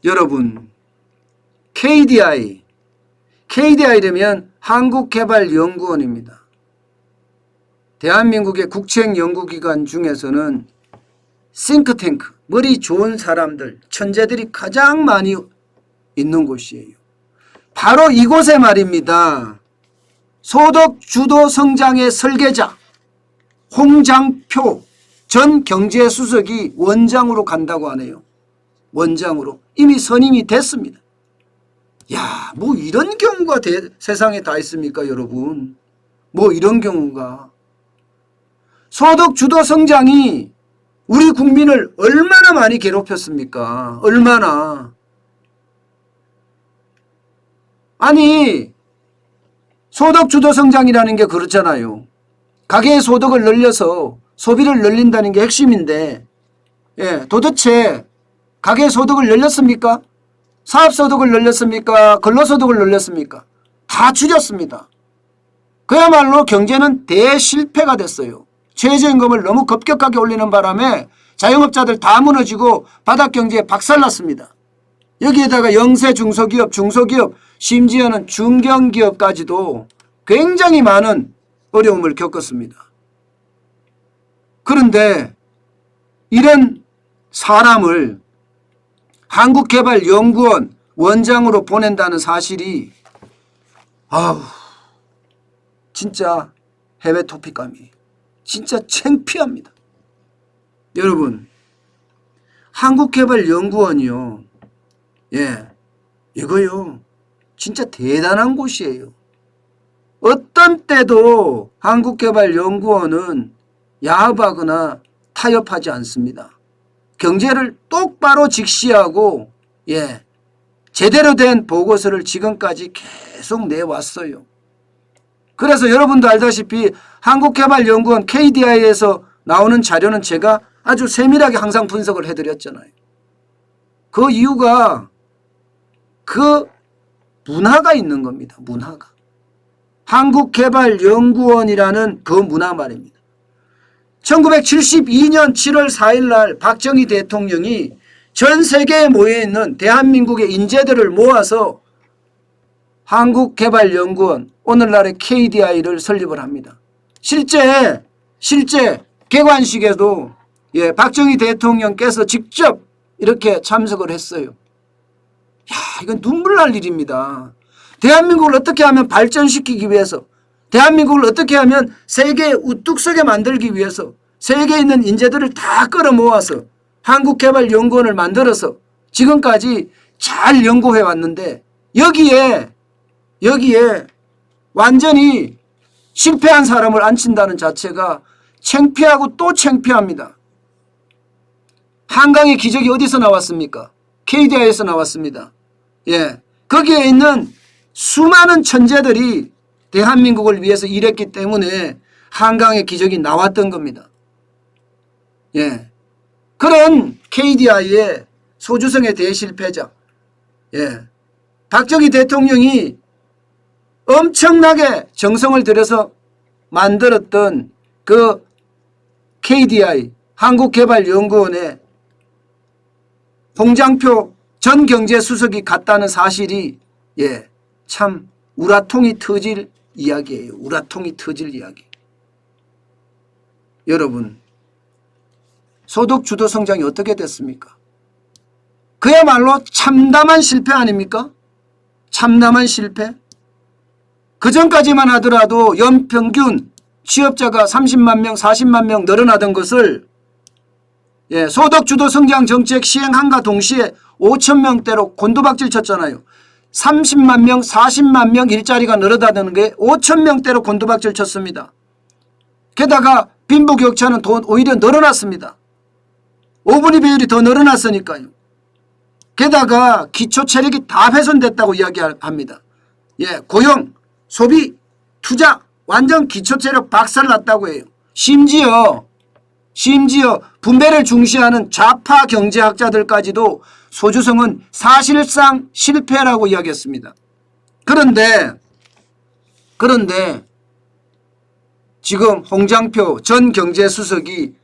여러분, KDI라면 한국개발연구원입니다. 대한민국의 국책 연구기관 중에서는 싱크탱크, 머리 좋은 사람들, 천재들이 가장 많이 있는 곳이에요. 바로 이곳에 말입니다. 소득주도 성장의 설계자 홍장표 전 경제수석이 원장으로 간다고 하네요. 원장으로 이미 선임이 됐습니다. 야, 뭐 이런 경우가 세상에 다 있습니까, 여러분? 뭐 이런 경우가. 소득주도 성장이 우리 국민을 얼마나 많이 괴롭혔습니까? 얼마나. 아니, 소득주도 성장이라는 게 그렇잖아요. 가계의 소득을 늘려서 소비를 늘린다는 게 핵심인데, 예, 도대체 가계의 소득을 늘렸습니까? 사업소득을 늘렸습니까? 근로소득을 늘렸습니까? 다 줄였습니다. 그야말로 경제는 대실패가 됐어요. 최저임금을 너무 급격하게 올리는 바람에 자영업자들 다 무너지고 바닥경제에 박살났습니다. 여기에다가 영세 중소기업, 심지어는 중견기업까지도 굉장히 많은 어려움을 겪었습니다. 그런데 이런 사람을 한국개발연구원 원장으로 보낸다는 사실이 진짜 해외 토픽감이 진짜 창피합니다. 여러분, 한국개발연구원이요. 예, 이거요. 진짜 대단한 곳이에요. 어떤 때도 한국개발연구원은 야합하거나 타협하지 않습니다. 경제를 똑바로 직시하고 제대로 된 보고서를 지금까지 계속 내왔어요. 그래서 여러분도 알다시피 한국개발연구원 KDI에서 나오는 자료는 제가 아주 세밀하게 항상 분석을 해드렸잖아요. 그 이유가 그 문화가 있는 겁니다. 문화가. 한국개발연구원이라는 그 문화 말입니다. 1972년 7월 4일 날 박정희 대통령이 전 세계에 모여있는 대한민국의 인재들을 모아서 한국개발연구원, 오늘날의 KDI를 설립을 합니다. 실제 개관식에도 박정희 대통령께서 직접 이렇게 참석을 했어요. 야, 이건 눈물 날 일입니다. 대한민국을 어떻게 하면 발전시키기 위해서, 대한민국을 어떻게 하면 세계에 우뚝 서게 만들기 위해서 세계에 있는 인재들을 다 끌어모아서 한국개발연구원을 만들어서 지금까지 잘 연구해 왔는데 여기에 완전히 실패한 사람을 앉힌다는 자체가 창피하고 또 창피합니다. 한강의 기적이 어디서 나왔습니까? KDI에서 나왔습니다. 거기에 있는 수많은 천재들이 대한민국을 위해서 일했기 때문에 한강의 기적이 나왔던 겁니다. 그런 KDI의 소주성의 대실패자, 박정희 대통령이 엄청나게 정성을 들여서 만들었던 그 KDI 한국개발연구원에 홍장표 전 경제수석이 갔다는 사실이 참 우라통이 터질 이야기예요. 우라통이 터질 이야기. 여러분, 소득주도 성장이 어떻게 됐습니까? 그야말로 참담한 실패 아닙니까? 참담한 실패. 그전까지만 하더라도 연평균 취업자가 30만 명, 40만 명 늘어나던 것을 소득주도 성장 정책 시행함과 동시에 5천 명대로 곤두박질 쳤잖아요. 30만 명, 40만 명 일자리가 늘어나는 게 5천 명대로 곤두박질 쳤습니다. 게다가 빈부격차는 오히려 늘어났습니다. 5분위 비율이 더 늘어났으니까요. 게다가 기초체력이 다 훼손됐다고 이야기합니다. 고용, 소비, 투자 완전 기초체력 박살났다고 해요. 심지어 분배를 중시하는 좌파 경제학자들까지도 소주성은 사실상 실패라고 이야기했습니다. 그런데 지금 홍장표 전 경제수석이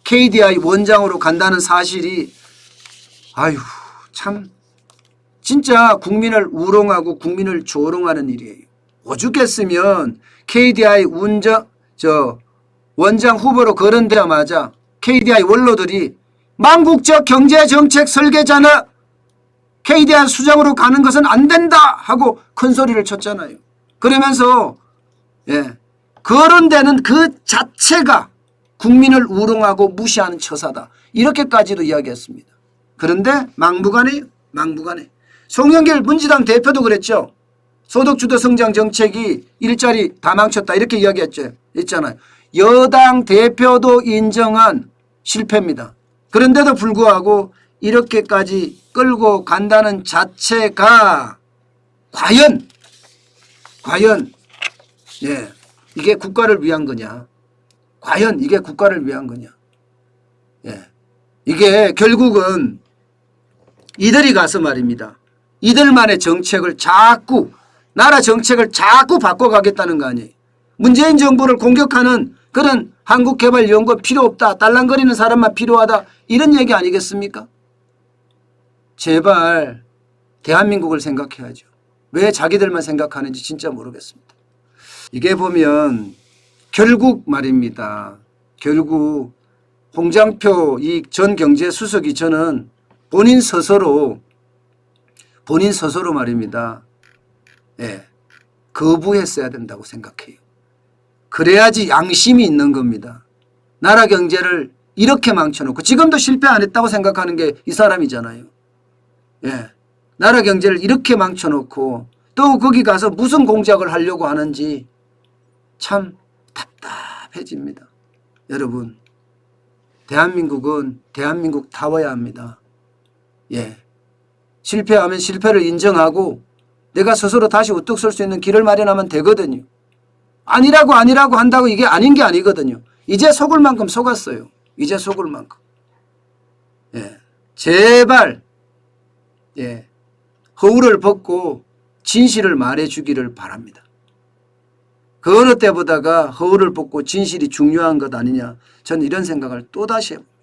KDI 원장으로 간다는 사실이 참 진짜 국민을 우롱하고 국민을 조롱하는 일이에요. 오죽했으면 KDI 원장 후보로 거론되자마자 KDI 원로들이 망국적 경제정책 설계자나 KDI 수장으로 가는 것은 안 된다 하고 큰 소리를 쳤잖아요. 그러면서 거론되는 그 자체가 국민을 우롱하고 무시하는 처사다. 이렇게까지도 이야기했습니다. 그런데 막무가내요. 막무가내. 송영길 민주당 대표도 그랬죠. 소득주도 성장 정책이 일자리 다 망쳤다 이렇게 이야기했죠. 있잖아요. 여당 대표도 인정한 실패입니다. 그런데도 불구하고 이렇게까지 끌고 간다는 자체가 과연 이게 국가를 위한 거냐. 과연 이게 국가를 위한 거냐. 이게 결국은 이들이 가서 말입니다. 이들만의 정책을 자꾸 나라 정책을 자꾸 바꿔가겠다는 거 아니에요. 문재인 정부를 공격하는 그런 한국개발연구원 필요 없다. 딸랑거리는 사람만 필요하다. 이런 얘기 아니겠습니까? 제발 대한민국을 생각해야죠. 왜 자기들만 생각하는지 진짜 모르겠습니다. 이게 보면 결국 말입니다. 결국 홍장표 이 전 경제수석이 저는 본인 스스로 말입니다. 거부했어야 된다고 생각해요. 그래야지 양심이 있는 겁니다. 나라 경제를 이렇게 망쳐놓고 지금도 실패 안 했다고 생각하는 게 이 사람이잖아요. 나라 경제를 이렇게 망쳐놓고 또 거기 가서 무슨 공작을 하려고 하는지 참 답답해집니다. 여러분, 대한민국은 대한민국다워야 합니다. 실패하면 실패를 인정하고 내가 스스로 다시 우뚝 설 수 있는 길을 마련하면 되거든요. 아니라고 한다고 이게 아닌 게 아니거든요. 이제 속을 만큼 속았어요. 이제 속을 만큼. 제발 허울을 벗고 진실을 말해주기를 바랍니다. 그 어느 때보다가 허울을 벗고 진실이 중요한 것 아니냐. 저는 이런 생각을 또다시 해봅니다.